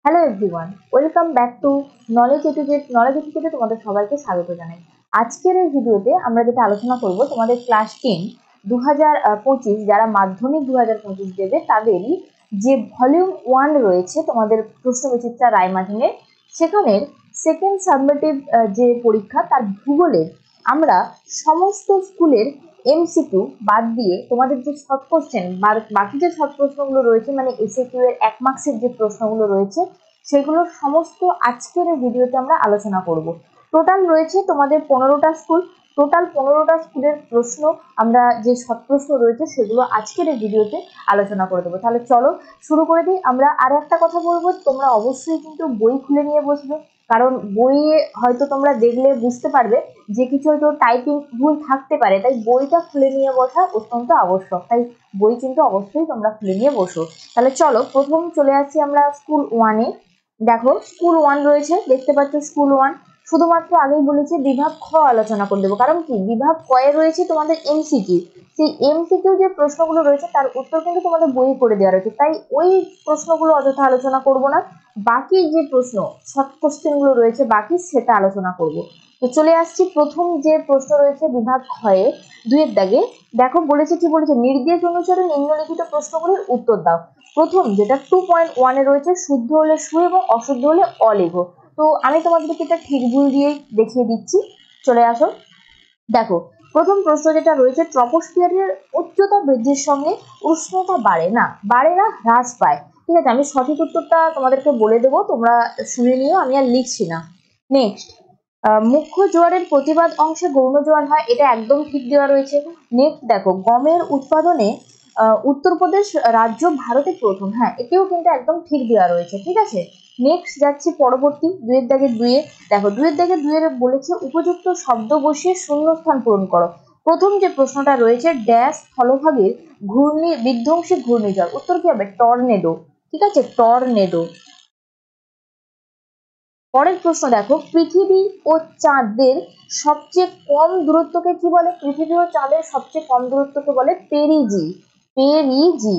Hello everyone, welcome back to knowledge educate তোমাদের সবাইকে স্বাগত জানাই। আজকের এই ভিডিওতে আমরা যেটা আলোচনা করব, তোমাদের ক্লাস 10 2025 যারা মাধ্যমিক 2025 দেবে তাদেরই যে ভলিউম 1 রয়েছে তোমাদের প্রশ্নবিচিত্রা রায়মার্টিনের, সেখানের সেকেন্ড সাবমিটিভ যে পরীক্ষা তার ভূগোলের আমরা সমস্ত স্কুলের এমসিকিউ বাদ দিয়ে তোমাদের যে শর্ট কোশ্চেন বাকি যে শর্ট প্রশ্নগুলো রয়েছে, মানে এসএকিউ এর 1 মার্কসের যে প্রশ্নগুলো রয়েছে সেগুলো সমস্ত আজকের এই ভিডিওতে আমরা আলোচনা করব। টোটাল রয়েছে তোমাদের 15টা স্কুল। টোটাল 15টা স্কুলের প্রশ্ন আমরা যে শর্ট প্রশ্ন রয়েছে সেগুলো আজকের এই ভিডিওতে আলোচনা করে দেবো। তাহলে চলো শুরু করে দিই। আমরা আর একটা কথা বলবো, তোমরা অবশ্যই কিন্তু বই খুলে নিয়ে বসবে, কারণ বইয়ে হয়তো তোমরা দেখলে বুঝতে পারবে যে কিছু হয়তো টাইপিং ভুল থাকতে পারে, তাই বইটা খুলে নিয়ে বসা অত্যন্ত আবশ্যক। তাই বই কিন্তু অবশ্যই তোমরা খুলে নিয়ে বসো। তাহলে চলো প্রথম চলে আসছি আমরা স্কুল 1-এ। দেখো স্কুল 1 রয়েছে, দেখতে পাচ্ছ স্কুল 1। শুধুমাত্র আগেই বলেছি বিভাগ খ আলোচনা করে দেবো, কারণ কি বিভাগ ক এ রয়েছে তোমাদের এমসিকিউ। সেই এমসিকিউ যে প্রশ্নগুলো রয়েছে তার উত্তর কিন্তু তোমাদের বই করে দেওয়া রয়েছে, তাই ওই প্রশ্নগুলো অযথা আলোচনা করব না। বাকি যে প্রশ্ন শর্ট কোশ্চেন গুলো রয়েছে বাকি সেটা আলোচনা করব। তো চলে আসছি প্রথম যে প্রশ্ন রয়েছে বিভাগ ক্ষয়ে 2-এর দাগে। দেখো বলেছে কি বলেছে, নির্দেশ অনুসারে নিম্নলিখিত প্রশ্নগুলির উত্তর দাও। প্রথম যেটা 2.1 এ রয়েছে, শুদ্ধ হলে সু এবং অশুদ্ধ হলে অ লেখো। তো আমি তোমাদেরকে এটা ঠিক ভুল দিয়ে দেখিয়ে দিচ্ছি, চলে আসো। দেখো প্রথম প্রশ্ন যেটা রয়েছে, ট্রপোস্ফিয়ারের উচ্চতা বৃদ্ধির সঙ্গে উষ্ণতা বাড়ে না হ্রাস পায়। ঠিক আছে, আমি সঠিক উত্তরটা তোমাদেরকে বলে দেবো, তোমরা শুনে নিও, আমি আর লিখছি না। নেক্সট, মুখ্য জোয়ারের প্রতিবাদ অংশে গৌণ জোয়ার হয়, এটা একদম ঠিক দেওয়া রয়েছে। নেক্সট দেখো, গমের উৎপাদনে উত্তরপ্রদেশ রাজ্য ভারতে প্রথম, হ্যাঁ এটিও কিন্তু একদম ঠিক দেওয়া রয়েছে। ঠিক আছে, নেক্সট যাচ্ছি পরবর্তী 2-এর দাগে 2-এ। দেখো 2-এর দাগে 2-এর বলেছে উপযুক্ত শব্দ বসিয়ে শূন্যস্থান পূরণ করো। প্রথম যে প্রশ্নটা রয়েছে, ড্যাশ স্থলভাগের বিধ্বংসী ঘূর্ণিঝড়, উত্তর কি হবে? টর্নেডো। ঠিক আছে, টর্নেডো। পরের প্রশ্ন দেখো, পৃথিবী ও চাঁদের সবচেয়ে কম দূরত্বকে কি বলে? পৃথিবী ও চাঁদের সবচেয়ে কম দূরত্বকে বলে পেরিজি। পেরিজি।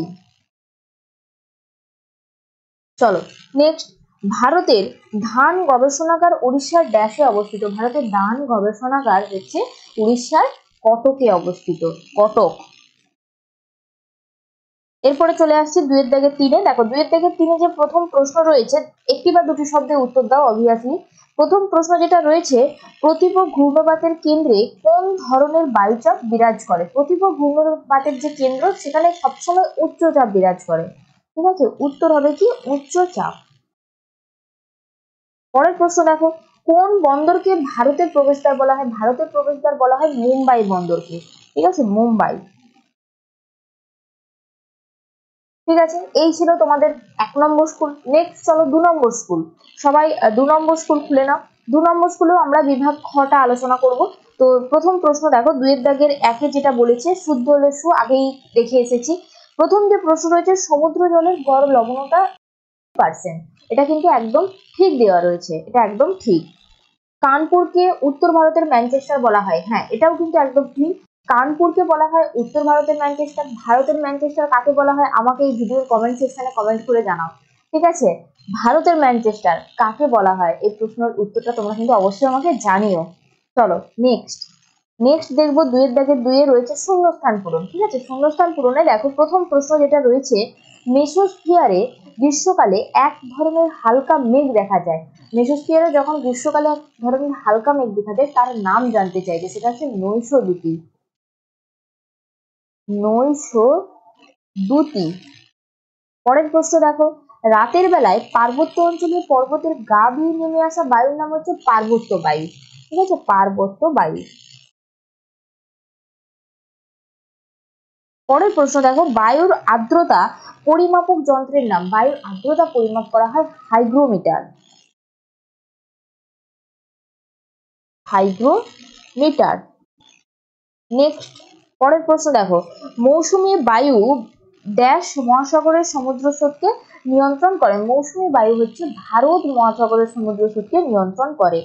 চলো নেক্সট, ভারতের ধান গবেষণাগার উড়িষ্যার ড্যাশে অবস্থিত। ভারতের ধান গবেষণাগার হচ্ছে উড়িষ্যার কটকে অবস্থিত, কটক। এরপরে চলে আসছি 2-এর দাগে 3-এ। দেখো 2-এর দাগে 3-এ যে প্রথম প্রশ্ন রয়েছে, একটি বা দুটি শব্দে উত্তর দাও অবভিয়াসলি। প্রথম প্রশ্ন যেটা রয়েছে, প্রতিপ ঘূর্ণপাতের কেন্দ্রে কোন ধরনের বায়ুচাপ বিরাজ করে? প্রতিপ ঘূর্ণপাতের যে কেন্দ্র সেখানে সবসময় উচ্চচাপ বিরাজ করে। ঠিক আছে, উত্তর হবে কি? উচ্চচাপ। পরের প্রশ্ন দেখো, কোন বন্দরকে ভারতের প্রবেশদ্বার বলা হয়? ভারতের প্রবেশদ্বার বলা হয় মুম্বাই বন্দরকে। ঠিক আছে, মুম্বাই। ঠিক আছে, এই ছিল তোমাদের 1 নম্বর স্কুল। নেক্সট চলো 2 নম্বর স্কুল। সবাই 2 নম্বর স্কুল খুলে নাও। 2 নম্বর স্কুলেও আমরা বিভাগ খটা আলোচনা করব। তো প্রথম প্রশ্ন দেখো, 2-এর দাগের 1-এ যেটা বলেছে শুদ্ধ হলে সু, আগেই দেখে এসেছি। প্রথম যে প্রশ্ন রয়েছে, সমুদ্র জলের গড় লবণতা %, এটা কিন্তু একদম ঠিক দেওয়া রয়েছে, এটা একদম ঠিক। কানপুরকে উত্তর ভারতের ম্যানচেস্টার বলা হয়, হ্যাঁ এটাও কিন্তু একদম ঠিক। কানপুরকে বলা হয় উত্তর ভারতের ম্যানচেস্টার। ভারতের ম্যানচেস্টার কাকে বলা হয় আমাকে এই ভিডিওর কমেন্ট সেকশনে কমেন্ট করে জানাও। ঠিক আছে, ভারতের ম্যানচেস্টার কাকে বলা হয়, এই প্রশ্নের উত্তরটা তোমরা কিন্তু অবশ্যই আমাকে জানিও। চলো নেক্সট, দেখবো 2-এর দাগে 2-এ রয়েছে শূন্যস্থান পূরণ। ঠিক আছে, শূন্যস্থান পূরণে দেখো প্রথম প্রশ্ন যেটা রয়েছে, মেসোস্ফিয়ারে গ্রীষ্মকালে এক ধরনের হালকা মেঘ দেখা যায়। মেসোস্ফিয়ারে যখন গ্রীষ্মকালে এক ধরনের হালকা মেঘ দেখা যায় তার নাম জানতে চাইছে, সেটা হচ্ছে নৈশদ্যুতি। নৈশদ্যুতি। পরের প্রশ্ন দেখো, রাতের বেলায় পার্বত্য অঞ্চলে পর্বতের গা বেয়ে নেমে আসা বায়ুর নাম হচ্ছে পার্বত্য বায়ু। ঠিক আছে, পার্বত্য বায়ু। পরের প্রশ্ন দেখো, বায়ুর আর্দ্রতা পরিমাপক যন্ত্রের নাম। বায়ুর আর্দ্রতা পরিমাপ করা হয় হাইগ্রোমিটার। হাইগ্রোমিটার। নেক্সট, পরের প্রশ্ন দেখো, মৌসুমী বায়ু ড্যাশ মহাসাগরের সমুদ্র স্রোতকে নিয়ন্ত্রণ করে। মৌসুমী বায়ু হচ্ছে ভারত মহাসাগরের সমুদ্র স্রোতকে নিয়ন্ত্রণ করে।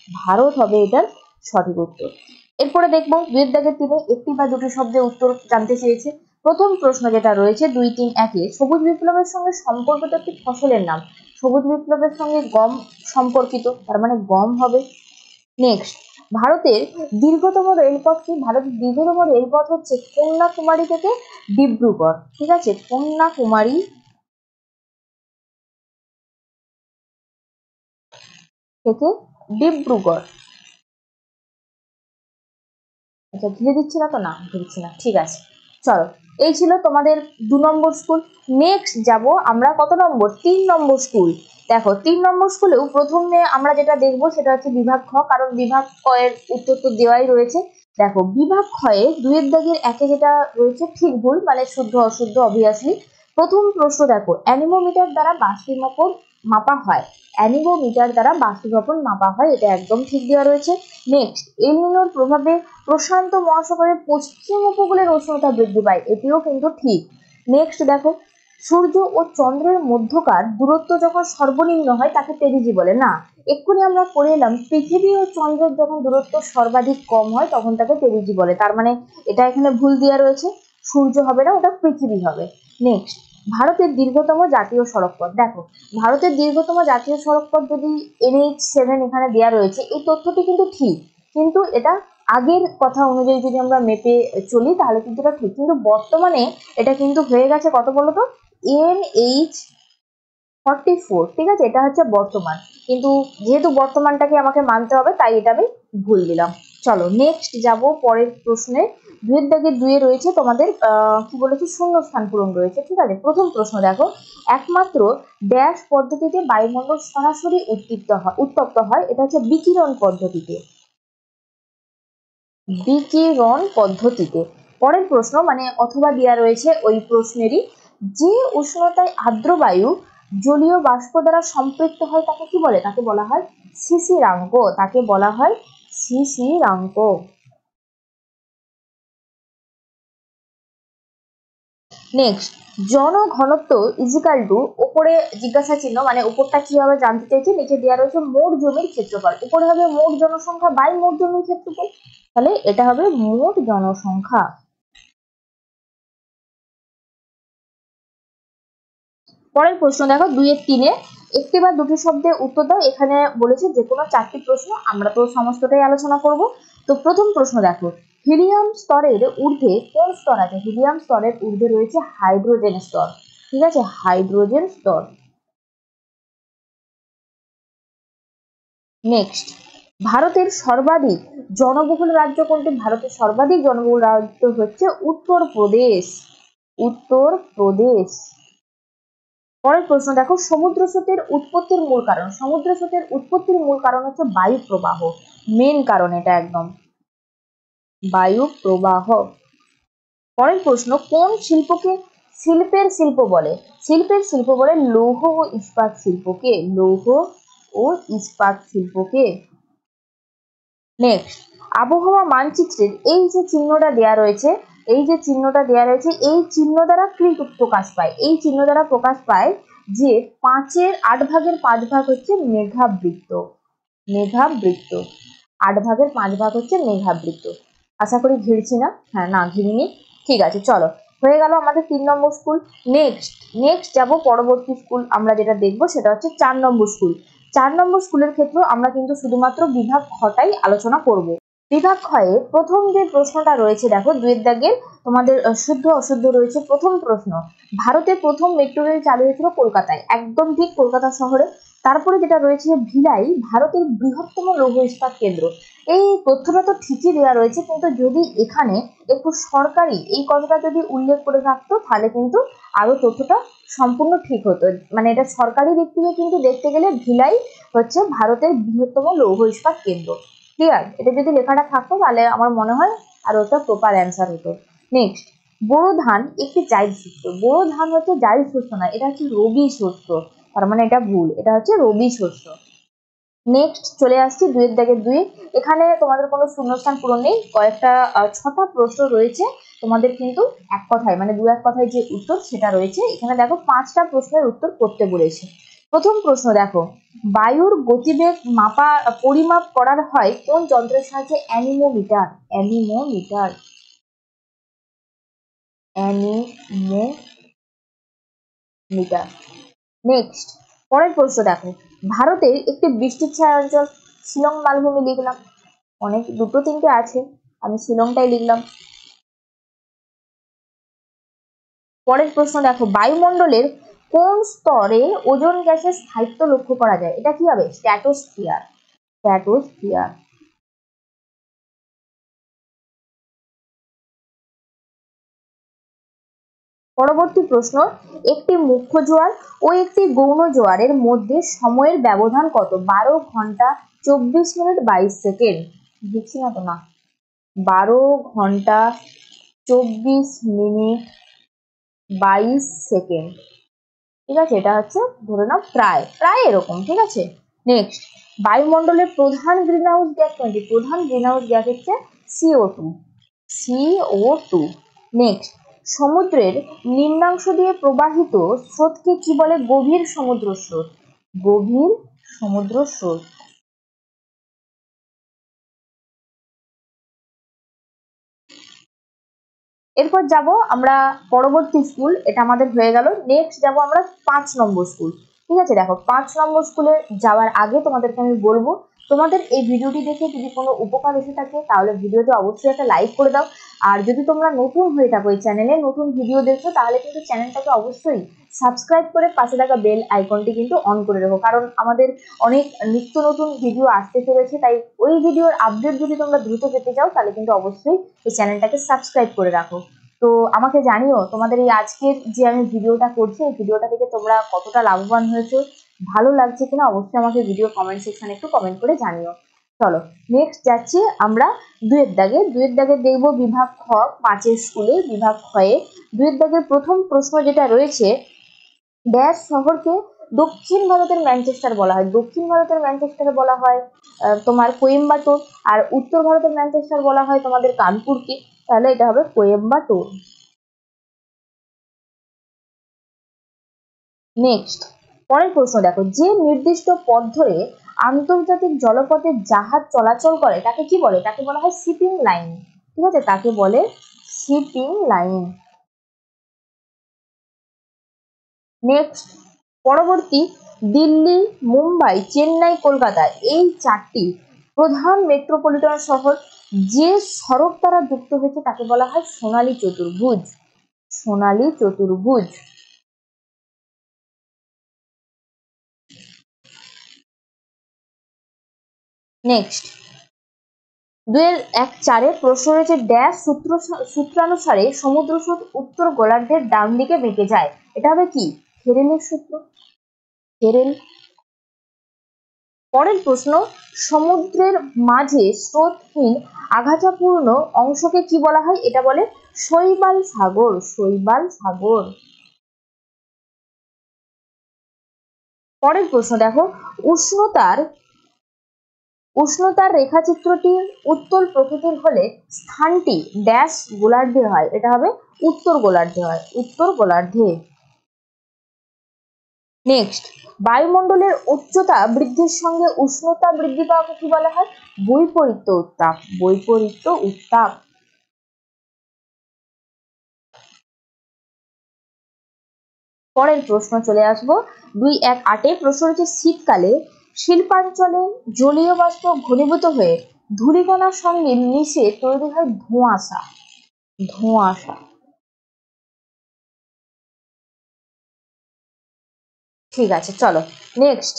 ভারত হবে এটার সঠিক উত্তর। এরপরে দেখবো 2-এর দাগে 3-এ একটি বা দুটি শব্দের উত্তর জানতে চেয়েছে। প্রথম প্রশ্ন যেটা রয়েছে 2-3-1-এ, সবুজ বিপ্লবের সঙ্গে সম্পর্কিত একটি ফসলের নাম। সবুজ বিপ্লবের সঙ্গে গম সম্পর্কিত, তার মানে গম হবে। নেক্সট, ভারতের দীর্ঘতম রেলপথ কি? ভারতের দীর্ঘতম রেলপথ হচ্ছে কন্যাকুমারী থেকে ডিব্রুগড়। ঠিক আছে, কন্যাকুমারী থেকে ডিব্রুগড়। আচ্ছা, ঘিরে দিচ্ছি না তো? না, ঘিরছি না, ঠিক আছে। চলো, এই ছিল তোমাদের 2 নম্বর স্কুল। নেক্সট যাব আমরা কত নম্বর? 3 নম্বর স্কুল। দেখো, 3 নম্বর স্কুলেও প্রথমে আমরা যেটা দেখবো সেটা হচ্ছে বিভাগ খ, কারণ বিভাগ ক এর উত্তর তো দেওয়াই রয়েছে। দেখো, বিভাগ ক্ষয়ে 2-এর দাগের 1-এ যেটা রয়েছে ঠিক ভুল, মানে শুদ্ধ অশুদ্ধ অবভিয়াসলি। প্রথম প্রশ্ন দেখো, অ্যানিমোমিটার দ্বারা বাষ্পীভবন মাপা হয়। অ্যানিমোমিটার দ্বারা বাষ্পীভবন মাপা হয়, এটা একদম ঠিক দেওয়া রয়েছে। নেক্সট, এল নিনোর প্রভাবে প্রশান্ত মহাসাগরের পশ্চিম উপকূলের উষ্ণতা বৃদ্ধি পায়, এটিও কিন্তু ঠিক। নেক্সট দেখো, সূর্য ও চন্দ্রের মধ্যকার দূরত্ব যখন সর্বনিম্ন হয় তাকে পেরিজি বলে না। এক্ষুনি আমরা পড়ে এলাম পৃথিবী ও চন্দ্রের যখন দূরত্ব সর্বাধিক কম হয় তখন তাকে পেরিজি বলে, তার মানে এটা এখানে ভুল দেওয়া রয়েছে, সূর্য হবে না, ওটা পৃথিবী হবে। নেক্সট, ভারতের দীর্ঘতম জাতীয় সড়কপথ। দেখো, ভারতের দীর্ঘতম জাতীয় সড়কপথ যদি NH7 এখানে দেওয়া রয়েছে, এই তথ্যটি কিন্তু ঠিক, কিন্তু এটা আগের কথা অনুযায়ী যদি আমরা মেপে চলি তাহলে কিন্তু এটা ঠিক, কিন্তু বর্তমানে এটা কিন্তু হয়ে গেছে কত বলতো? NH44। ঠিক আছে, এটা হচ্ছে বর্তমান, কিন্তু যেহেতু বর্তমানটাকে আমাকে মানতে হবে তাই এটা আমি ভুল দিলাম। চলো, নেক্সট যাব পরের প্রশ্নে। 2-এর দাগে 2-এ রয়েছে তোমাদের কি বলেছে, শূন্যস্থান পূরণ রয়েছে। ঠিক আছে, প্রথম প্রশ্ন দেখো, একমাত্র ড্যাশ পদ্ধতিতে বায়ুমণ্ডল সরাসরি উত্তপ্ত হয়, এটা হচ্ছে বিকিরণ পদ্ধতিতে। বিকিরণ পদ্ধতিতে। পরের প্রশ্ন, মানে অথবা দেওয়া রয়েছে ওই প্রশ্নেরই, যে উষ্ণতায় আর্দ্র বায়ু জলীয় বাষ্প দ্বারা সম্পৃক্ত হয় তাকে কি বলে? তাকে বলা হয় শিশিরাঙ্ক। তাকে বলা হয় শিশিরাঙ্ক। নেক্সট, জনঘনত্ব ইজিক্যাল টু, উপরে জিজ্ঞাসা চিহ্ন, মানে উপরটা কি হবে জানতে চাইছি, নিচে দেওয়া রয়েছে মোট জমির ক্ষেত্রফল। উপরে হবে মোট জনসংখ্যা বাই মোট জমির ক্ষেত্রফল, তাহলে এটা হবে মোট জনসংখ্যা। পরের প্রশ্ন দেখো, 2-এর 3-এ একটি বা দুটি শব্দে উত্তর দাও। এখানে বলেছে যে কোনো 4টি প্রশ্ন, আমরা তো সমস্তটাই আলোচনা করব। তো প্রথম প্রশ্ন দেখো, হিলিয়াম স্তরের ঊর্ধ্বে কোন স্তর আছে? হিলিয়াম স্তরের ঊর্ধ্বে রয়েছে হাইড্রোজেন স্তর। ঠিক আছে, হাইড্রোজেন স্তর। নেক্সট, ভারতের সর্বাধিক জনবহুল রাজ্য কোনটি? ভারতের সর্বাধিক জনবহুল রাজ্য হচ্ছে উত্তরপ্রদেশ। উত্তরপ্রদেশ। পরের প্রশ্ন দেখো, সমুদ্র স্রোতের উৎপত্তির মূল কারণ। সমুদ্র স্রোতের উৎপত্তির মূল কারণ হচ্ছে বায়ু প্রবাহ, মেন কারণ এটা একদম, বায়ু প্রবাহ। পরের প্রশ্ন, কোন শিল্পকে শিল্পের শিল্প বলে? শিল্পের শিল্প বলে লৌহ ও ইস্পাত শিল্পকে। লৌহ ও ইস্পাত শিল্পকে। নেক্সট, আবহাওয়া মানচিত্রের এই যে চিহ্নটা দেয়া রয়েছে, এই যে চিহ্নটা দেয়া রয়েছে, এই চিহ্ন দ্বারা কি প্রকাশ পায়? এই চিহ্ন দ্বারা প্রকাশ পায় যে 5-এর 8 ভাগের 5 ভাগ হচ্ছে মেঘাবৃত্ত। মেঘাবৃত্ত, 8 ভাগের 5 ভাগ হচ্ছে মেঘাবৃত্ত। আশা করি ঘিরছি না? হ্যাঁ, না ঘিরিনি। ঠিক আছে, চলো, হয়ে গেল আমাদের 3 নম্বর স্কুল। নেক্সট যাব পরবর্তী স্কুল, আমরা যেটা দেখবো সেটা হচ্ছে 4 নম্বর স্কুল। 4 নম্বর স্কুলের ক্ষেত্রে আমরা কিন্তু শুধুমাত্র বিভাগ খটাই আলোচনা করব। বিভাগ ক্ষয়ে প্রথম যে প্রশ্নটা রয়েছে দেখো, 2-এর দাগের তোমাদের শুদ্ধ অশুদ্ধ রয়েছে। প্রথম প্রশ্ন, ভারতের প্রথম মেট্রো রেল চালু হয়েছিল কলকাতায়, একদম ঠিক, কলকাতা শহরে। তারপরে যেটা রয়েছে, ভিলাই ভারতের বৃহত্তম লৌহ ইস্পাত কেন্দ্র। এই তথ্যটা তো ঠিকই দেওয়া রয়েছে, কিন্তু যদি এখানে একটু সরকারি এই কথাটা যদি উল্লেখ করে থাকতো তাহলে কিন্তু আরো তথ্যটা সম্পূর্ণ ঠিক হতো। মানে এটা সরকারি দিক থেকে কিন্তু দেখতে গেলে ভিলাই হচ্ছে ভারতের বৃহত্তম লৌহ ইস্পাত কেন্দ্র। ক্লিয়ার? এটা যদি লেখাটা থাকতো তাহলে আমার মনে হয় আর ওটা প্রপার অ্যান্সার হতো। নেক্সট, বোরো ধান একটি জায়দ শস্য। বোরো ধান হচ্ছে জায়দ শস্য না, এটা হচ্ছে রবি শস্য, তার মানে এটা ভুল, এটা হচ্ছে রবি শস্য। নেক্সট চলে আসছি 2-এর দাগের 2। এখানে তোমাদের কোনো শূন্যস্থান পূরণ নেই, কয়েকটা 6টা প্রশ্ন রয়েছে তোমাদের, কিন্তু এক কথায় মানে 2-1 কথায় যে উত্তর সেটা রয়েছে এখানে। দেখো, 5টা প্রশ্নের উত্তর করতে বলেছে। প্রথম প্রশ্ন দেখো, বায়ুর গতিবেগ পরিমাপ করার হয় কোন যন্ত্রের সাহায্যে? অ্যানিমোমিটার। অ্যানিমোমিটার। অ্যানিমোমিটার। নেক্সট, পরের প্রশ্ন দেখো, ভারতের একটি বৃষ্টির ছায়া অঞ্চল, শিলং মালভূমি লিখলাম, অনেক দুটো তিনটে আছে, আমি শিলংটাই লিখলাম। পরের প্রশ্ন দেখো, বায়ুমণ্ডলের কোন স্তরে ওজোন গ্যাসের স্থায়িত্ব লক্ষ্য করা যায়? এটা কি হবে? স্ট্র্যাটোস্ফিয়ার। স্ট্র্যাটোস্ফিয়ার। পরবর্তী প্রশ্ন, একটি মুখ্য জোয়ার ও একটি গৌণ জোয়ারের মধ্যে সময়ের ব্যবধান কত? 12 ঘন্টা 24 মিনিট 22 সেকেন্ড। বুঝছি না তো না, 12 ঘন্টা 24 মিনিট 22 সেকেন্ড। ঠিক আছে, এটা হচ্ছে ধরে নাও প্রায় প্রায় এরকম। ঠিক আছে, নেক্সট, বায়ুমণ্ডলের প্রধান গ্রিন হাউস গ্যাস কোনটি? প্রধান গ্রিন হাউস গ্যাস হচ্ছে CO2। CO2। নেক্সট, সমুদ্রের নিম্নাংশ দিয়ে প্রবাহিত স্রোতকে কি বলে? গভীর সমুদ্র স্রোত। গভীর সমুদ্র স্রোত। এরপর যাব আমরা পরবর্তী স্কুল, এটা আমাদের হয়ে গেল। নেক্সট যাব আমরা 5 নম্বর স্কুল। ঠিক আছে, দেখো 5 নম্বর স্কুলে যাওয়ার আগে তোমাদেরকে আমি বলবো, তোমাদের এই ভিডিওটি দেখে যদি কোনো উপকার এসে থাকে তাহলে ভিডিওতে অবশ্যই একটা লাইক করে দাও। আর যদি তোমরা নতুন হয়ে থাকো, এই চ্যানেলে নতুন ভিডিও দেখছো, তাহলে কিন্তু চ্যানেলটাকে অবশ্যই সাবস্ক্রাইব করে পাশে থাকা বেল আইকনটি কিন্তু অন করে রাখো, কারণ আমাদের অনেক নিত্য নতুন ভিডিও আসতে চলেছে। তাই ওই ভিডিওর আপডেট যদি তোমরা দ্রুত পেতে চাও তাহলে কিন্তু অবশ্যই এই চ্যানেলটাকে সাবস্ক্রাইব করে রাখো। তো আমাকে জানিও তোমাদের এই আজকের যে আমি ভিডিওটা করছি, এই ভিডিওটা থেকে তোমরা কতটা লাভবান হয়েছো, ভালো লাগছে কিনা অবশ্যই আমাকে ভিডিও কমেন্ট সেকশনে একটু কমেন্ট করে জানিও। চলো নেক্সট যাচ্ছি আমরা দুয়ের দাগে। দুয়ের দাগে দেখবো বিভাগ খ, 5 স্কুলে বিভাগ খয়ে দুয়ের দাগের প্রথম প্রশ্ন যেটা রয়েছে, ড্যাশ শহরকে দক্ষিণ ভারতের ম্যানচেস্টার বলা হয়? দক্ষিণ ভারতের ম্যানচেস্টার বলা হয় তোমার কোয়েম্বাটোর, আর উত্তর ভারতের ম্যানচেস্টার বলা হয় তোমাদের কানপুরকে। তাহলে এটা হবে কোয়েম্বাটোর। নেক্সট, পরের প্রশ্ন দেখো, যে নির্দিষ্ট পথ ধরে আন্তর্জাতিক জলপথে জাহাজ চলাচল করে তাকে কি বলে? তাকে বলা হয় শিপিং লাইন। ঠিক আছে, তাকে বলে শিপিং লাইন। নেক্সট, পরবর্তী, দিল্লি, মুম্বাই, চেন্নাই, কলকাতা, এই 4টি প্রধান মেট্রোপলিটন শহর যে সড়ক দ্বারা যুক্ত হয়েছে তাকে বলা হয় সোনালী চতুর্ভুজ। সোনালী চতুর্ভুজ। নেক্সট, 2-1-4 প্রশ্ন রয়েছে, ড্যাশ সূত্রানুসারে সমুদ্র স্রোত উত্তর গোলার্ধের ডান দিকে বেঁকে যায়? এটা হবে কি? ফেরেলের সূত্র। ফেরেল। পরের প্রশ্ন, সমুদ্রের মাঝে স্রোতহীন আগাছাপূর্ণ অংশকে কি বলা হয়? এটা বলে শৈবাল সাগর। শৈবাল সাগর। পরের প্রশ্ন দেখো, উষ্ণতার রেখাচিত্রটি উত্তল প্রকৃতির হলে স্থানটি ড্যাশ গোলার্ধে হয়? এটা হবে উত্তর গোলার্ধে হয়। উত্তর গোলার্ধে। নেক্সট, বায়ুমণ্ডলের উচ্চতা বৃদ্ধির সঙ্গে উষ্ণতা বৃদ্ধি পাওয়াকে কি বলা হয়? বৈপরীত্য উত্তাপ। বৈপরীত্য উত্তাপ। পরের প্রশ্ন চলে আসবো 2-1-8 প্রশ্ন হচ্ছে, শীতকালে শিল্পাঞ্চলে জলীয় বাষ্প ঘনীভূত হয়ে ধূলিকণার সঙ্গে মিশে তৈরি হয় ধোঁয়াশা। ধোঁয়াশা। ঠিক আছে, চলো নেক্সট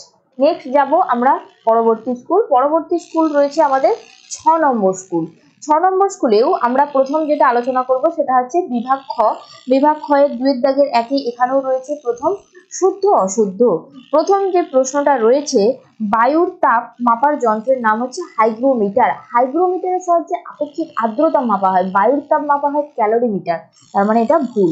যাব আমরা পরবর্তী স্কুল। পরবর্তী স্কুল রয়েছে আমাদের 6 নম্বর স্কুল। 6 নম্বর স্কুলেও আমরা প্রথম যেটা আলোচনা করব সেটা হচ্ছে বিভাগ খ। বিভাগ খ এর 2 দাগের একই, এখানেও রয়েছে প্রথম শুদ্ধ অশুদ্ধ। প্রথম যে প্রশ্নটা রয়েছে, বায়ুর তাপ মাপার যন্ত্রের নাম হচ্ছে হাইগ্রোমিটার। হাইগ্রোমিটারের সাহায্যে আপেক্ষিক আর্দ্রতা মাপা হয়, বায়ুর তাপ মাপা হয় ক্যালোরিমিটার। তার মানে এটা ভুল।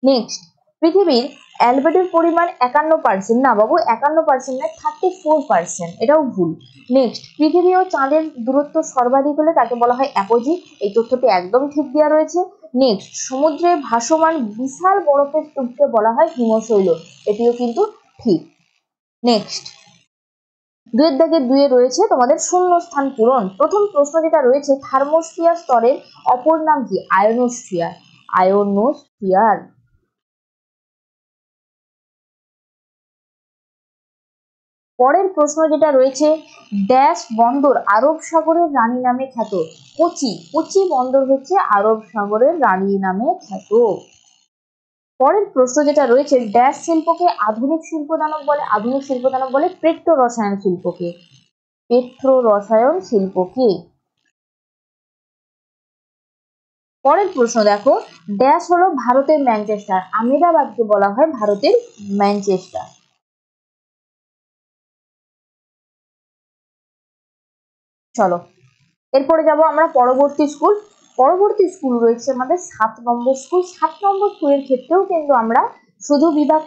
নেক্সট, পৃথিবীর অ্যালবেডোর পরিমাণ 51%, না বাবু 51% নয়, 34%, এটাও ভুল। নেক্সট, পৃথিবী ও চাঁদের দূরত্ব সর্বাধিক হলে তাকে বলা হয় অ্যাপোজি। এই তথ্যটি একদম ঠিক দেওয়া রয়েছে। নেক্সট, সমুদ্রে ভাসমান বিশাল বরফের স্তূপকে বলা হয় হিমশৈল। এটিও কিন্তু ঠিক। নেক্সট, 2 দাগের 2 রয়েছে তোমাদের শূন্য স্থান পূরণ। প্রথম প্রশ্ন যেটা রয়েছে, থার্মোস্ফিয়ার স্তরের অপর নাম কি? আয়োনোস্ফিয়ার। আয়োনোস্ফিয়ার। পরের প্রশ্ন যেটা রয়েছে, ড্যাশ বন্দর আরব সাগরের রানী নামে খ্যাত। কোচি, কোচি বন্দর হচ্ছে আরব সাগরের রানী নামে খ্যাত। পরের প্রশ্ন যেটা রয়েছে, ড্যাশ শিল্পকে আধুনিক শিল্পদানব বলে। আধুনিক শিল্পদানব বলে পেট্রো রসায়ন শিল্পকে। পেট্রো রসায়ন শিল্পকে। পরের প্রশ্ন দেখো, ড্যাশ হলো ভারতের ম্যানচেস্টার। আহমেদাবাদকে বলা হয় ভারতের ম্যানচেস্টার। চলো এরপরে যাব আমরা পরবর্তী স্কুল। পরবর্তী স্কুল রয়েছে আমাদের 7 নম্বর স্কুল। 7 নম্বর স্কুলের ক্ষেত্রেও কিন্তু আমরা শুধু বিভাগ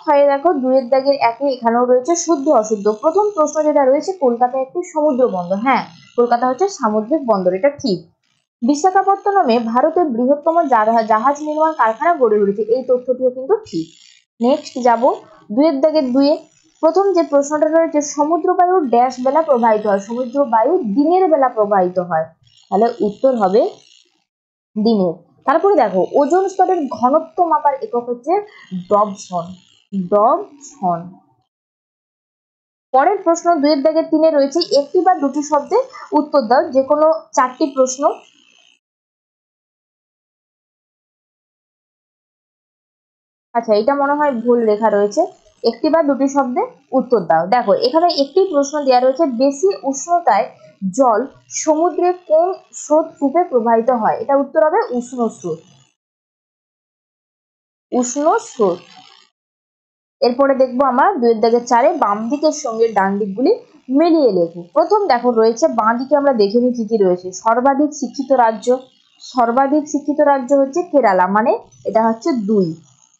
ক্ষয়ে দেখো 2 এর দাগের 1 এখানেও রয়েছে শুদ্ধ অশুদ্ধ। প্রথম প্রশ্ন যেটা রয়েছে, কলকাতা একটি সমুদ্র বন্দর। হ্যাঁ, কলকাতা হচ্ছে সামুদ্রিক বন্দর, এটা ঠিক। বিশাখাপত্তনমে ভারতের বৃহত্তম জাহাজ নির্মাণ কারখানা গড়ে উঠেছে, এই তথ্যটিও কিন্তু ঠিক। নেক্সট যাব 2 এর দাগের 2 প্রথম যে প্রশ্নটা রয়েছে, সমুদ্র বায়ু ড্যাশ বেলা প্রবাহিত হয়। সমুদ্র বায়ু দিনের বেলা প্রবাহিত হয়, তাহলে উত্তর হবে দিনের। তারপরে দেখো, ওজোন স্তরের ঘনত্ব মাপার একক হচ্ছে ডবসন। ডবসন। পরের প্রশ্ন 2 এর দাগের 3 রয়েছে, একটি বা দুটি শব্দে উত্তর দাও। যে কোনো 4টি প্রশ্ন। আচ্ছা, এটা মনে হয় ভুল লেখা রয়েছে, একটি বা দুটি শব্দে উত্তর দাও। দেখো এখানে একটি প্রশ্ন দেওয়া রয়েছে, বেশি উষ্ণতায় জল সমুদ্রে কোন স্রোত রূপে প্রবাহিত হয়। এটা উত্তর হবে উষ্ণ স্রোত। উষ্ণ স্রোত। এরপরে দেখবো আমরা 2 এর দাগের 4 বাম দিকের সঙ্গে ডান দিকগুলি মিলিয়ে লেখো। প্রথম দেখো রয়েছে, বাঁ দিকে আমরা দেখে নিই কি কি রয়েছে। সর্বাধিক শিক্ষিত রাজ্য, সর্বাধিক শিক্ষিত রাজ্য হচ্ছে কেরালা, মানে এটা হচ্ছে 2।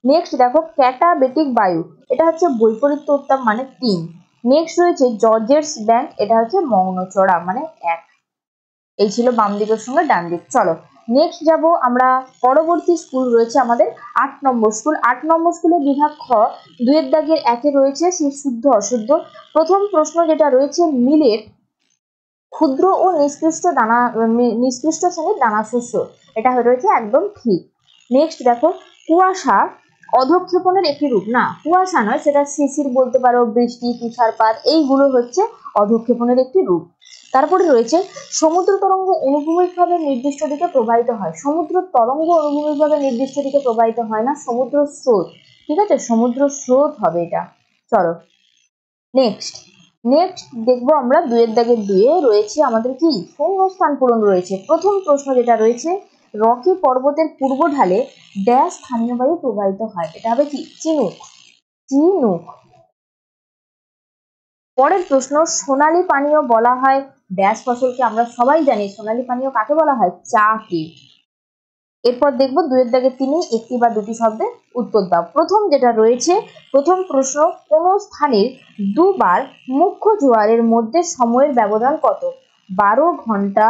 নেক্সট দেখো, ক্যাটাবেটিক বায়ু, এটা হচ্ছে বৈপরীত্য উত্তাপ, মানে 3। নেক্সট রয়েছে জর্জেটস ব্যাংক, এটা হচ্ছে মৌনচড়া, মানে 1। এই ছিল বাম দিকের সঙ্গে ডান দিক। চলো নেক্সট যাব আমরা, পরবর্তী স্কুল রয়েছে আমাদের 8 নম্বর স্কুল। 8 নম্বর স্কুলে বিভাগ খ 2 এর দাগের 1 রয়েছে সেই শুদ্ধ অশুদ্ধ। প্রথম প্রশ্ন যেটা রয়েছে, মিলেট ক্ষুদ্র ও নিষ্কৃষ্ট শ্রেণীর দানা শস্য, এটা রয়েছে একদম ঠিক। নেক্সট দেখো, কুয়াশা অধঃক্ষেপণের একটি রূপ। না, কুয়াশা নয়, সেটা শিশির বলতে পারো, বৃষ্টি, তুষারপাত, এইগুলো হচ্ছে অধঃক্ষেপণের একটি রূপ। তারপরে রয়েছে, সমুদ্র তরঙ্গ অনুভূমিকভাবে নির্দিষ্ট দিকে প্রবাহিত হয়। সমুদ্র তরঙ্গ অনুভূমিকভাবে নির্দিষ্ট দিকে প্রবাহিত হয় না, সমুদ্র স্রোত। ঠিক আছে, সমুদ্র স্রোত হবে এটা। চলো নেক্সট দেখবো আমরা 2 এর দাগের 2 রয়েছে আমাদের কি শূন্যস্থান পূরণ রয়েছে। প্রথম প্রশ্ন যেটা রয়েছে, রকি পর্বতের পূর্ব ঢালে ড্যাশ স্থানীয় বায়ু প্রবাহিত হয়। এটা হবে কি চিনুক। চিনুক। পরের প্রশ্ন, সোনালী পানীয় বলা হয় ড্যাশ ফসলকে। আমরা সবাই জানি সোনালী পানীয় কাকে বলা হয়, চাকে। এরপর দেখবো 2 এর দাগের 3 একটি বা দুটি শব্দে উত্তর দাও। প্রথম যেটা রয়েছে, প্রথম প্রশ্ন, কোন স্থানের দুবার মুখ্য জোয়ারের মধ্যে সময়ের ব্যবধান কত। 12 ঘন্টা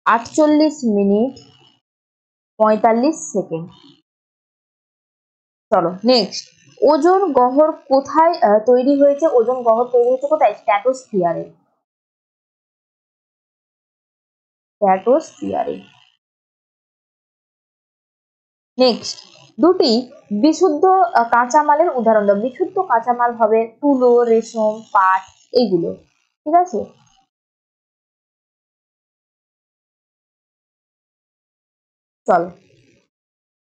48 মিনিট 45 সেকেন্ড। চলো নেক্সট, ওজোন গহ্বর কোথায় তৈরি হয়েছে। ওজোন গহ্বর তৈরি হয়েছে কোথায়, স্ট্র্যাটোস্ফিয়ারে। স্ট্র্যাটোস্ফিয়ারে। নেক্সট, দুটি বিশুদ্ধ কাঁচামালের উদাহরণ দাও। বিশুদ্ধ কাঁচামাল হবে তুলো, রেশম, পাট, এইগুলো। ঠিক আছে, চলো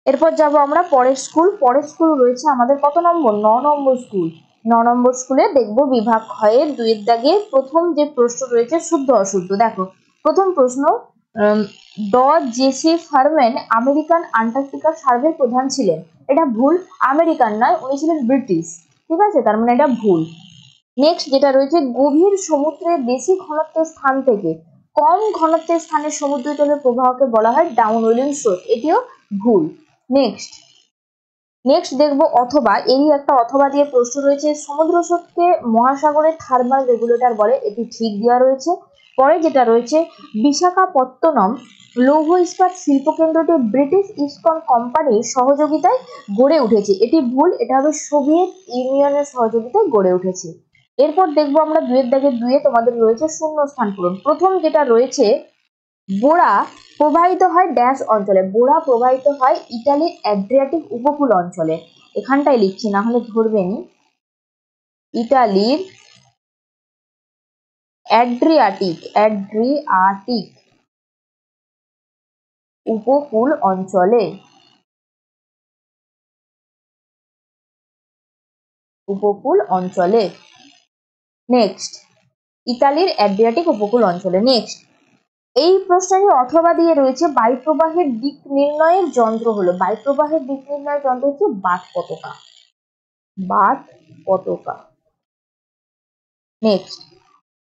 এরপর যাব আমরা পরের স্কুল। পরের স্কুল রয়েছে আমাদের কত নম্বর, 9 নম্বর স্কুল। 9 নম্বর স্কুলে দেখবো বিভাগ ক্ষয়ের 2 এর দাগে প্রথম যে প্রশ্ন রয়েছে শুদ্ধ অশুদ্ধ। দেখো প্রথম প্রশ্ন, ড জেসি ফারম্যান আমেরিকান আন্টার্কটিকা সার্ভের প্রধান ছিলেন। এটা ভুল, আমেরিকান নয়, উনি ছিলেন ব্রিটিশ। ঠিক আছে, তার মানে এটা ভুল। নেক্সট যেটা রয়েছে, গভীর সমুদ্রে বেশি ঘনত্বের স্থান থেকে কম ঘনত্বের স্থানে সমুদ্র জলের প্রবাহকে বলা হয় ডাউনওয়েলিং স্রোত, এটিও ভুল। নেক্সট দেখবো অথবা, এই একটা অথবা দিয়ে প্রশ্ন রয়েছে, সমুদ্র স্রোতকে মহাসাগরের থার্মাল রেগুলেটর বলে, এটি ঠিক দেওয়া রয়েছে। পরে যেটা রয়েছে, বিশাখাপত্তনম লৌহ ইস্পাত শিল্প কেন্দ্রটি ব্রিটিশ ইস্টকন কোম্পানির সহযোগিতায় গড়ে উঠেছে, এটি ভুল, এটা হবে সোভিয়েত ইউনিয়নের সহযোগিতায় গড়ে উঠেছে। এরপর দেখবো আমরা 2 এর দাগে 2 তোমাদের রয়েছে শূন্যস্থান পূরণ। প্রথম যেটা রয়েছে, বোরা প্রবাহিত হয় ড্যাশ অঞ্চলে। বোরা প্রবাহিত হয় ইটালির অ্যাড্রিয়াটিক উপকূল অঞ্চলে। এখানটাই লিখছি, না হলে ধরবেনি। ইটালির অ্যাড্রিয়াটিক উপকূল অঞ্চলে নেক্সট, ইতালির অ্যাড্রিয়াটিক উপকূল অঞ্চলে। নেক্সট, এই প্রশ্নটি অথবা দিয়ে রয়েছে বায়ুপ্রবাহের দিক নির্ণয়ের যন্ত্র হলো, বায়ুপ্রবাহের দিক নির্ণয়ের যন্ত্র হচ্ছে বাত পতাকা। নেক্সট,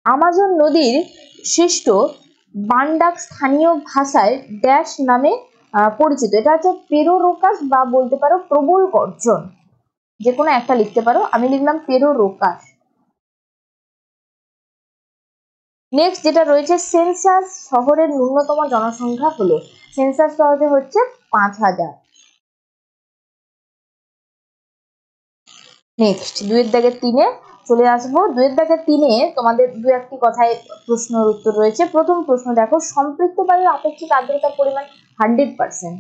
আমাজন নদীর সৃষ্ট বান্ডাক স্থানীয় ভাষায় ড্যাশ নামে পরিচিত। এটা হচ্ছে পেরোরোকাস বা বলতে পারো প্রবল গর্জন, যে কোনো একটা লিখতে পারো, আমি লিখলাম পেরোরোকাস। নেক্সট যেটা রয়েছে, সেন্সাস শহরের ন্যূনতম জনসংখ্যা হলো, সেন্সাস শহরে হচ্ছে 5000। নেক্সট, 2-3-এ চলে আসবো। 2-3-এ তোমাদের দু একটি কথায় প্রশ্নের উত্তর রয়েছে। প্রথম প্রশ্ন দেখো, সম্পৃক্ত বায়ুর আপেক্ষিক আর্দ্রতার পরিমাণ 100%।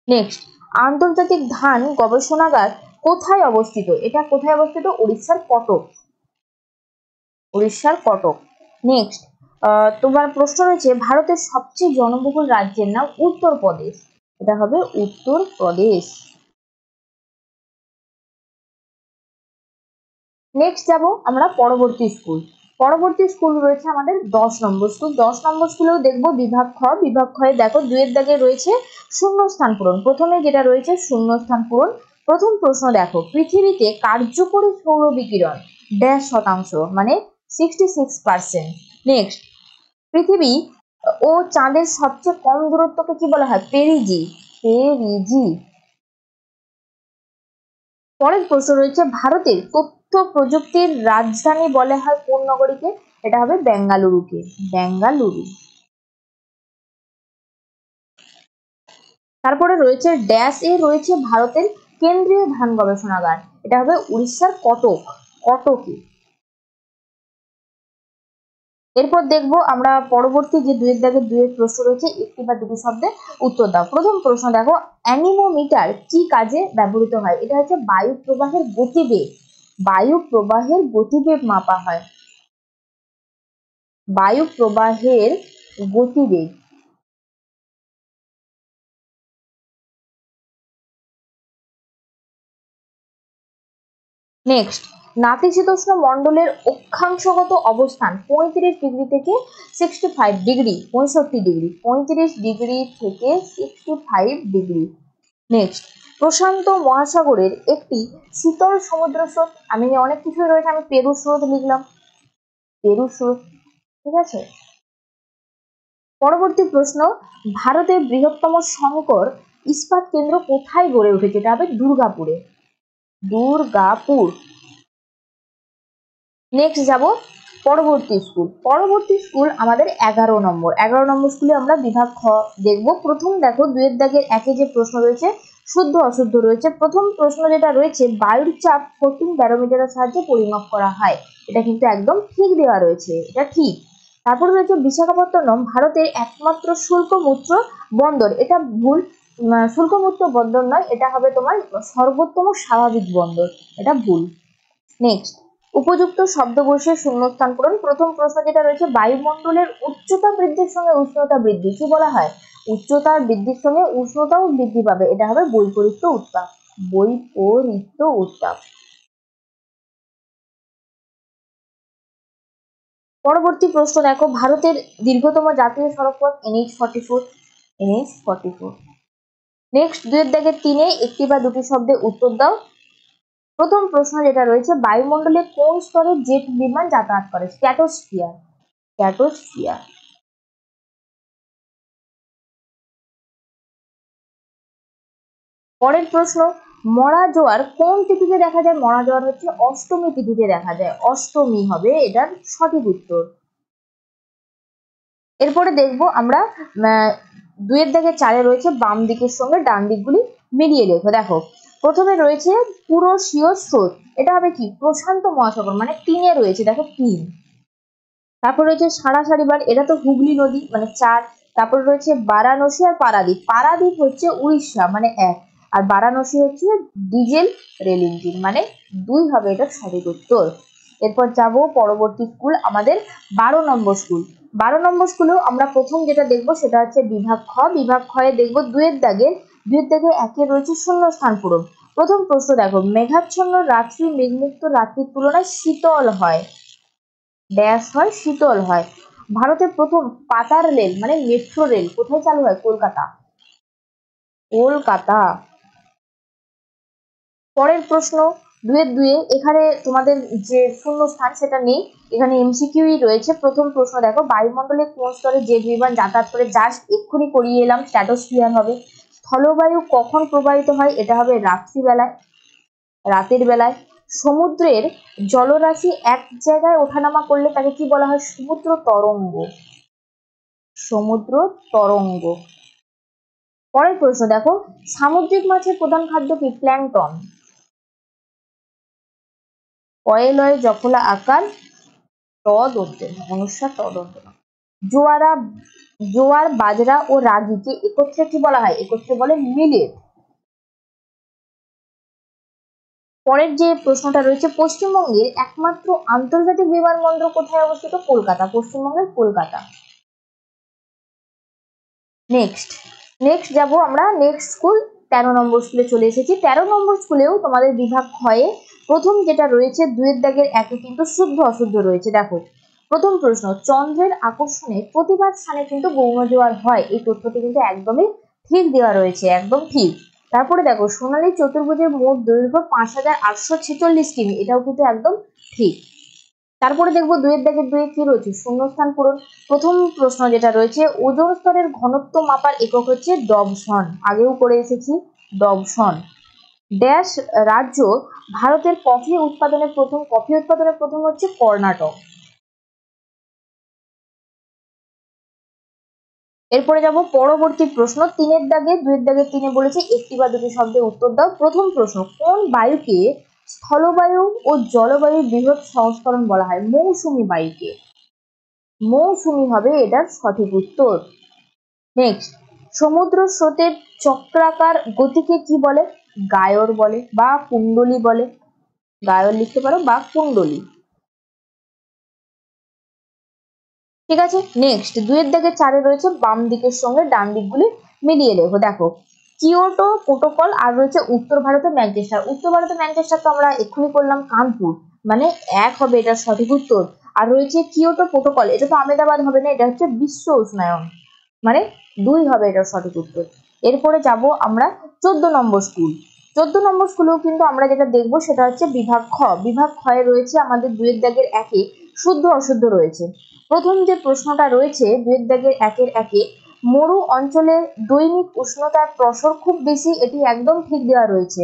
নেক্সট, আন্তর্জাতিক ধান গবেষণাগার কোথায় অবস্থিত? এটা কোথায় অবস্থিত? উড়িষ্যার কটক। নেক্সট, তোমার প্রশ্ন রয়েছে, ভারতের সবচেয়ে জনবহুল রাজ্যের নাম? উত্তরপ্রদেশ, এটা হবে উত্তরপ্রদেশ। নেক্সট যাব আমরা পরবর্তী স্কুল রয়েছে আমাদের 10 নম্বর স্কুল। 10 নম্বর স্কুলেও দেখবো বিভাগ খয়ে দেখো 2-এর দাগে রয়েছে শূন্যস্থান পূরণ। প্রথমে যেটা রয়েছে শূন্যস্থান পূরণ। প্রথম প্রশ্ন দেখো, পৃথিবীতে কার্যকরী সৌর বিকিরণ ড্যাশ শতাংশ, মানে 66%। নেক্সট, পৃথিবী ও চাঁদের সবচেয়ে কম দূরত্বকে কি বলা হয়? পেরিজি। পরের প্রশ্ন রয়েছে, ভারতের তথ্য প্রযুক্তির রাজধানী বলা হয় কোন নগরীকে? এটা হবে বেঙ্গালুরু। তারপরে রয়েছে ড্যাশ এ রয়েছে ভারতের কেন্দ্রীয় ধান গবেষণাগার, এটা হবে উড়িষ্যার কটকে। এরপর দেখবো আমরা পরবর্তী যে 2-এর প্রশ্ন রয়েছে, একটি বা দুটি শব্দে উত্তর দাও। প্রথম প্রশ্ন দেখো, অ্যানিমোমিটার কি কাজে ব্যবহৃত হয়? এটা হচ্ছে বায়ু প্রবাহের গতিবেগ মাপা হয়। বায়ু প্রবাহের গতিবেগ। নেক্সট, নাতিশীতোষ্ণ মণ্ডলের অক্ষাংশগত অবস্থান 35 ডিগ্রি থেকে 65 ডিগ্রি, 35 ডিগ্রি থেকে 65 ডিগ্রি। নেক্সট, প্রশান্ত মহাসাগরের একটি শীতল সমুদ্র স্রোত, আমি অনেক কিছু রয়েছে, আমি পেরু স্রোত লিখলাম, ঠিক আছে। পরবর্তী প্রশ্ন, ভারতের বৃহত্তম সংকর ইস্পাত কেন্দ্র কোথায় গড়ে উঠেছে? এটা হবে দুর্গাপুর। নেক্সট যাব পরবর্তী স্কুল আমাদের 11 নম্বর স্কুলে আমরা বিভাগ খ দেখব। প্রথম দেখো 2-এর দাগের 1-এ যে প্রশ্ন রয়েছে শুদ্ধ অশুদ্ধ রয়েছে। প্রথম প্রশ্ন যেটা রয়েছে, বায়ুর চাপ 14 ব্যারোমিটারের সাহায্যে পরিমাপ করা হয়, এটা কিন্তু একদম ঠিক দেওয়া রয়েছে, এটা ঠিক। তারপর রয়েছে বিশাখাপত্তনম ভারতের একমাত্র শুল্কমুক্ত বন্দর, এটা ভুল, শুল্কমুক্ত বন্দর নয়, এটা হবে তোমার সর্বোত্তম স্বাভাবিক বন্দর, এটা ভুল। নেক্সট, উপযুক্ত শব্দ বসে শূন্যস্থান পূরণ। প্রথম প্রশ্ন যেটা রয়েছে, বায়ুমণ্ডলের উচ্চতা বৃদ্ধির সঙ্গে উষ্ণতা বৃদ্ধি কি বলা হয়? উচ্চতার বৃদ্ধির সঙ্গে উষ্ণতাও বৃদ্ধি পাবে, এটা হবে বৈপরীত্য উত্তাপ। পরবর্তী প্রশ্ন দেখো, ভারতের দীর্ঘতম জাতীয় সড়কপথ NH-44। নেক্সট, 2-এর দাগের 3-এ একটি বা দুটি শব্দে উত্তর দাও। প্রথম প্রশ্ন যেটা রয়েছে, বায়ুমণ্ডলে কোন স্তরে জেট বিমান যাতায়াত করে? স্ট্র্যাটোস্ফিয়ার। পরের প্রশ্ন, মরা জোয়ার কোন তিথিতে দেখা যায়? মরা জোয়ার হচ্ছে অষ্টমী তিথিতে দেখা যায়, অষ্টমী হবে এটার সঠিক উত্তর। এরপরে দেখবো আমরা 2-এর দাগে 4-এ রয়েছে বাম দিকের সঙ্গে ডান দিকগুলি মিলিয়ে লেখো। দেখো প্রথমে রয়েছে পুরোশীয় স্রোত, এটা হবে কি? প্রশান্ত মহাসাগর, মানে 3-এ রয়েছে, দেখো 3। তারপর রয়েছে সারাসারিবার, এটা তো হুগলি নদী, মানে 4। তারপর রয়েছে বারাণসী আর পারাদ্বীপ হচ্ছে উড়িষ্যা, মানে 1। আর বারাণসী হচ্ছে ডিজেল রেল ইঞ্জিন, মানে 2 হবে এটা সঠিক উত্তর। এরপর যাব পরবর্তী স্কুল, আমাদের 12 নম্বর স্কুল। 12 নম্বর স্কুলেও আমরা প্রথম যেটা দেখবো সেটা হচ্ছে বিভাগ খ। বিভাগ খয়ে দেখবো দুয়ের দাগে একে রয়েছে শূন্যস্থান পূরণ। প্রথম প্রশ্ন দেখো, মেঘাচ্ছন্ন রাত্রি মেঘমুক্ত রাত্রির তুলনায় শীতল হয়, ড্যাশ হয়, শীতল হয়। ভারতের প্রথম পাতার রেল মানে মেট্রো রেল কোথায় চালু হয়? কলকাতা, কলকাতা। পরের প্রশ্ন 2-2, এখানে তোমাদের যে শূন্যস্থান সেটা নেই, এখানে এমসিকিউই রয়েছে। প্রথম প্রশ্ন দেখো, বায়ুমণ্ডলে কোন স্তরে জেট বিমান যাতায়াত করে? জাস্ট এক্ষুনি করিয়ে এলাম, স্ট্র্যাটোস্ফিয়ার হবে। স্থলবায়ু কখন প্রবাহিত হয়? এটা হবে রাত্রিবেলায়, রাতের বেলায়। সমুদ্রের জলরাশি এক জায়গায় ওঠানামা করলে তাকে কি বলা হয়? সমুদ্র তরঙ্গ, সমুদ্র তরঙ্গ। পরের প্রশ্ন দেখো, সামুদ্রিক মাছের প্রধান খাদ্য কি? প্ল্যাঙ্কটন। কয়ে লয়ে জফলা আকার, দন্তে, অনুস্বার দন্ত। জোয়ার বাজরা ও রাগিকে একত্রে কি বলা হয়? একত্রে বলে মিলেট। পরের যে প্রশ্নটা রয়েছে, পশ্চিমবঙ্গের একমাত্র আন্তর্জাতিক বিমানবন্দর কোথায় অবস্থিত? কলকাতা, পশ্চিমবঙ্গের কলকাতা। নেক্সট যাব আমরা নেক্সট স্কুল, 13 নম্বর স্কুলে চলে এসেছি। 13 নম্বর স্কুলেও তোমাদের বিভাগ ক্ষয়ে প্রথম যেটা রয়েছে 2-এর দাগের একে কিন্তু শুদ্ধ অশুদ্ধ রয়েছে। দেখো প্রথম প্রশ্ন, চন্দ্রের আকর্ষণে প্রতিবার স্থানে কিন্তু গৌণ জোয়ার হয়, এই তথ্যটি কিন্তু একদমই ঠিক দেওয়া রয়েছে, একদম ঠিক। তারপরে দেখো, সোনালী চতুর্ভুজের মোট দৈর্ঘ্য 5846 কিমি, এটাও কিন্তু একদম ঠিক। তারপরে দেখবো 2-এর দাগের 2-এ কি রয়েছে? শূন্যস্থান পূরণ। প্রথম প্রশ্ন যেটা রয়েছে, ওজোন স্তরের ঘনত্ব মাপার একক হচ্ছে ডবসন, আগেও করে এসেছি, ডবসন। ড্যাশ রাজ্য ভারতের কফি উৎপাদনের প্রথম হচ্ছে কর্ণাটক। এরপরে যাব পরবর্তী প্রশ্ন, 3-এর দাগে 2-এর দাগে 3-এ বলেছে একটি বা দুটি শব্দের উত্তর দাও। প্রথম প্রশ্ন, কোন বায়ুকে স্থলবায়ু ও জলবায়ুর বৃহৎ সংস্করণ বলা হয়? মৌসুমী বায়ুকে, মৌসুমী হবে এটার সঠিক উত্তর। নেক্সট, সমুদ্র স্রোতের চক্রাকার গতিকে কি বলে? গায়র বলে বা কুণ্ডলী বলে, গায়র লিখতে পারো বা কুণ্ডলী। ঠিক আছে। নেক্সট 2-এর দাগে 4-এ রয়েছে বাম দিকের সঙ্গে ডান দিকগুলি মিলিয়ে লেখো। দেখো কিয়োটো প্রোটোকল আর রয়েছে উত্তর ভারতের ম্যানচেস্টার। উত্তর ভারতের ম্যানচেস্টার তো আমরা এক্ষুনি করলাম কানপুর, মানে 1 হবে এটার সঠিক উত্তর। আর রয়েছে কিয়োটো প্রোটোকল, এটা তো আহমেদাবাদ হবে না, এটা হচ্ছে বিশ্ব উষ্ণায়ন, মানে 2 হবে এটার সঠিক উত্তর। এরপরে যাব আমরা 14 নম্বর স্কুল। 14 নম্বর স্কুলেও কিন্তু আমরা যেটা দেখবো সেটা হচ্ছে বিভাগ খ। বিভাগ খয়ে রয়েছে আমাদের 2-এর দাগের একে শুদ্ধ অশুদ্ধ রয়েছে। প্রথম যে প্রশ্নটা রয়েছে 2-এর দাগের একের একে, মরু অঞ্চলের দৈনিক উষ্ণতার প্রসর খুব বেশি, এটি একদম ঠিক দেওয়া রয়েছে।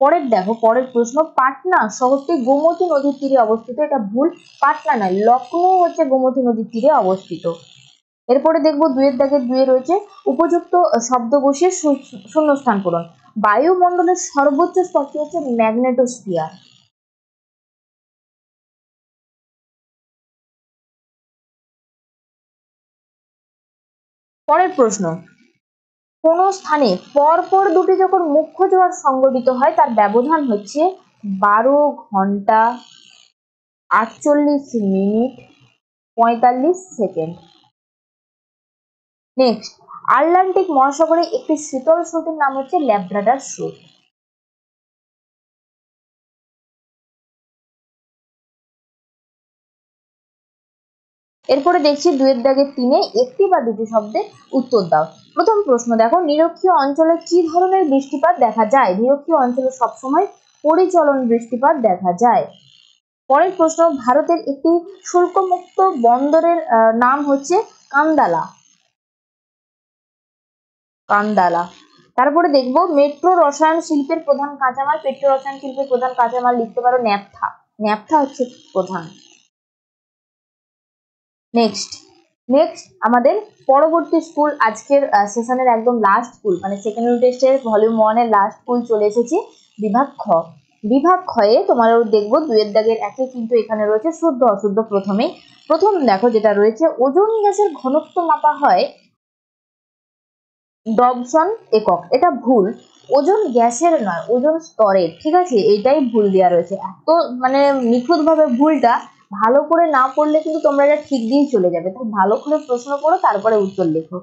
পরের দেখো, পরের প্রশ্ন, পাটনা শহরটি গোমতী নদীর তীরে অবস্থিত, এটা ভুল, পাটনা নয়, লখনৌ হচ্ছে গোমতী নদীর তীরে অবস্থিত। এরপরে দেখবো 2-এর দাগের 2-এ রয়েছে উপযুক্ত শব্দ বসিয়ে শূন্যস্থান পূরণ। বায়ুমণ্ডলের সর্বোচ্চ স্তরটি হচ্ছে ম্যাগনেটোস্ফিয়ার। পরের প্রশ্ন, কোন স্থানে পরপর দুটি যখন মুখ্য জোয়ার সংঘটিত হয় তার ব্যবধান হচ্ছে 12 ঘন্টা 48 মিনিট 45 সেকেন্ড। নেক্সট, আটলান্টিক মহাসাগরে একটি শীতল স্রোতের নাম হচ্ছে ল্যাব্রাডর স্রোত। এরপরে দেখছি 2-এর দাগের 3-এ একটি বা দুটি শব্দে উত্তর দাও। প্রথম প্রশ্ন দেখো, নিরক্ষীয় অঞ্চলে কি ধরনের বৃষ্টিপাত দেখা যায়? নিরক্ষীয় অঞ্চলে সবসময় পরিচলন বৃষ্টিপাত দেখা যায়। পরের প্রশ্ন, ভারতের একটি শুল্কমুক্ত বন্দরের নাম হচ্ছে কান্দালা, কান্দালা। তারপরে দেখবো মেট্রো রসায়ন শিল্পের প্রধান কাঁচামাল, পেট্রো রসায়ন শিল্পের প্রধান কাঁচামাল লিখতে পারো ন্যাপথা, ন্যাপথা হচ্ছে প্রধান। নেক্সট আমাদের পরবর্তী স্কুল, আজকের সেশনের একদম লাস্ট স্কুল, মানে সেকেন্ড ইউনিট টেস্টের ভলিউম 1 এর লাস্ট স্কুল চলে এসেছি, বিভাগ খ। বিভাগ খয়ে তোমারও দেখবো 2-এর দাগের একে কিন্তু এখানে রয়েছে শুদ্ধ অশুদ্ধ। প্রথম দেখো যেটা রয়েছে, ওজোন গ্যাসের ঘনত্ব মাপা হয় ডবসন একক, এটা ভুল। ওজন গ্যাসের নয়, ওজন স্তরের, ঠিক আছে, এটাই ভুল দেওয়া রয়েছে। এত মানে নিখুঁত ভাবে ভুলটা, ভালো করে না পড়লে কিন্তু তোমরা এটা ঠিক দিয়ে চলে যাবে। তাই ভালো করে প্রশ্ন পড়ো, তারপরে উত্তর লেখো।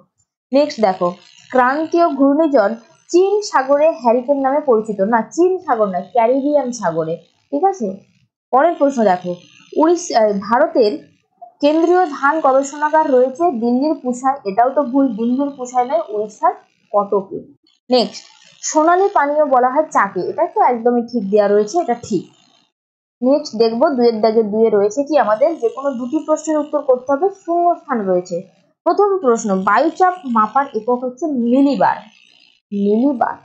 নেক্সট দেখো, ক্রান্তীয় ঘূর্ণিঝড় চীন সাগরে হ্যারিকেন নামে পরিচিত। না, চীন সাগর নয়, ক্যারিবিয়ান সাগরে, ঠিক আছে। পরের প্রশ্ন দেখো, ভারতের কেন্দ্রীয় ধান গবেষণাগার রয়েছে দিল্লির পুসায়। এটাও তো ভুল, দিল্লির পুসায় নয়, উড়িষ্যার কটকে। নেক্সট, সোনালী পানীয় বলা হয় চাকে। এটা তো একদমই ঠিক দেওয়া রয়েছে, এটা ঠিক। নেক্সট দেখবো, দুয়ের দাগে দুয়ে রয়েছে কি, আমাদের যে কোনো দুটি প্রশ্নের উত্তর করতে হবে, শূন্য স্থান রয়েছে। প্রথম প্রশ্ন, বায়ুচাপ মাপার একক হচ্ছে মিলিবার। মিলিবার।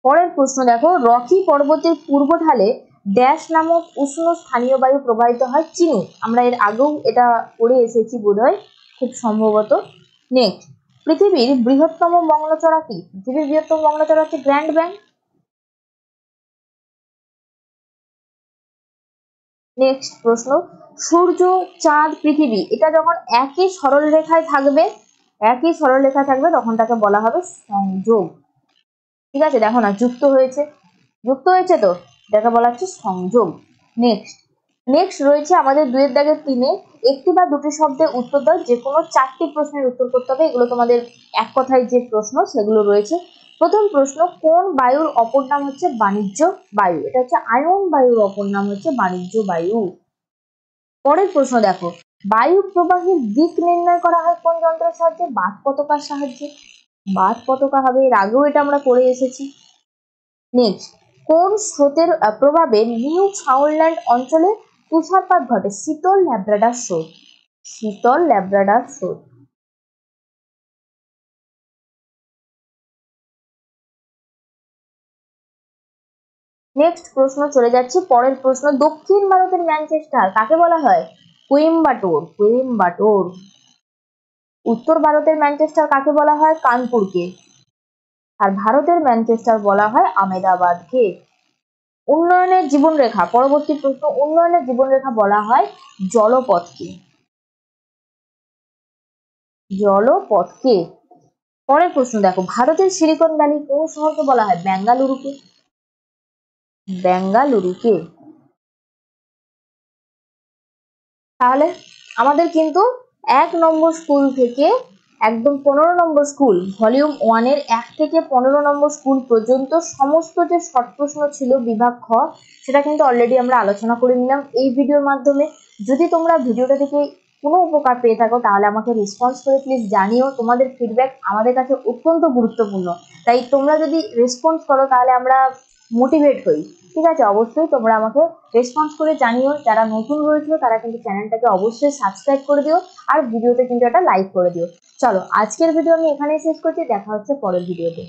পরের প্রশ্ন দেখো, রকি পর্বতের পূর্ব ঢালে ড্যাশ নামক উষ্ণ স্থানীয় বায়ু প্রবাহিত হয় চিনু। আমরা এর আগেও এটা পড়ে এসেছি বোধহয়, খুব সম্ভবত। নেক্সট, পৃথিবীর বৃহত্তম মঙ্গলচড়া কি? পৃথিবীর বৃহত্তম মঙ্গলচড়া হচ্ছে গ্র্যান্ড ব্যাংক। নেক্সট প্রশ্ন, সূর্য, চাঁদ, পৃথিবী এটা যখন একই সরল রেখায় থাকবে, একই সরল রেখায় থাকবে, তখন তাকে বলা হবে সংযোগ। ঠিক আছে, দেখো না যুক্ত হয়েছে, যুক্ত হয়েছে তো, এটাকে বলা হচ্ছে সংযোগ। নেক্সট, নেক্সট রয়েছে আমাদের দুয়ের দাগের তিনে, একটি বা দুটি শব্দে উত্তর দাও, যে কোনো চারটি প্রশ্নের উত্তর করতে হবে। এগুলো তোমাদের এক কথায় যে প্রশ্ন সেগুলো রয়েছে। প্রথম প্রশ্ন, কোন বায়ুর অপর নাম হচ্ছে বাণিজ্য বায়ু? এটা হচ্ছে আয়ন বায়ুর অপর নাম হচ্ছে বাণিজ্য বায়ু। পরের প্রশ্ন দেখো, বায়ু প্রবাহের দিক নির্ণয় করা হয় কোন যন্ত্রের সাহায্যে? বাত পতাকার সাহায্যে। বাত পতাকা হবে, এর আগেও এটা আমরা করে এসেছি। নেক্সট, কোন স্রোতের প্রভাবে নিউ ফাউন্ডল্যান্ড অঞ্চলে তুষারপাত ঘটে? শীতল ল্যাব্রাডার স্রোত। শীতল ল্যাব্রাডার স্রোত। নেক্সট প্রশ্ন চলে যাচ্ছে, পরের প্রশ্ন, দক্ষিণ ভারতের ম্যানচেস্টার কাকে বলা হয়? কোয়েম্বাটোর। কোয়েম্বাটোর। উত্তর ভারতের ম্যানচেস্টার কাকে বলা হয়? কানপুরকে। আর ভারতের ম্যানচেস্টার বলা হয় আহমেদাবাদকে। উন্নয়নের জীবনরেখা, পরবর্তী প্রশ্ন, উন্নয়নের জীবনরেখা বলা হয় জলপথকে। জলপথকে। পরের প্রশ্ন দেখো, ভারতের সিলিকন ভ্যালি কোন শহরকে বলা হয়? বেঙ্গালুরুকে। বেঙ্গালুরুকে। তাহলে আমাদের কিন্তু 1 নম্বর স্কুল থেকে একদম 15 নম্বর স্কুল, ভলিউম 1-এর 1 থেকে 15 নম্বর স্কুল পর্যন্ত সমস্ত যে শর্ট প্রশ্ন ছিল বিভাগ খ, সেটা কিন্তু অলরেডি আমরা আলোচনা করে নিলাম এই ভিডিওর মাধ্যমে। যদি তোমরা ভিডিওটা থেকে কোনো উপকার পেয়ে থাকো, তাহলে আমাকে রেসপন্স করে প্লিজ জানিও। তোমাদের ফিডব্যাক আমাদের কাছে অত্যন্ত গুরুত্বপূর্ণ, তাই তোমরা যদি রেসপন্স করো তাহলে আমরা মোটিভেট হই। ঠিক আছে, অবশ্যই তোমরা আমাকে রেসপন্স করে জানিও। যারা নতুন রয়েছে তারা কিন্তু চ্যানেলটাকে অবশ্যই সাবস্ক্রাইব করে দিও, আর ভিডিওতে কিন্তু একটা লাইক করে দিও। চলো, আজকের ভিডিও আমি এখানেই শেষ করছি, দেখা হচ্ছে পরের ভিডিওতে।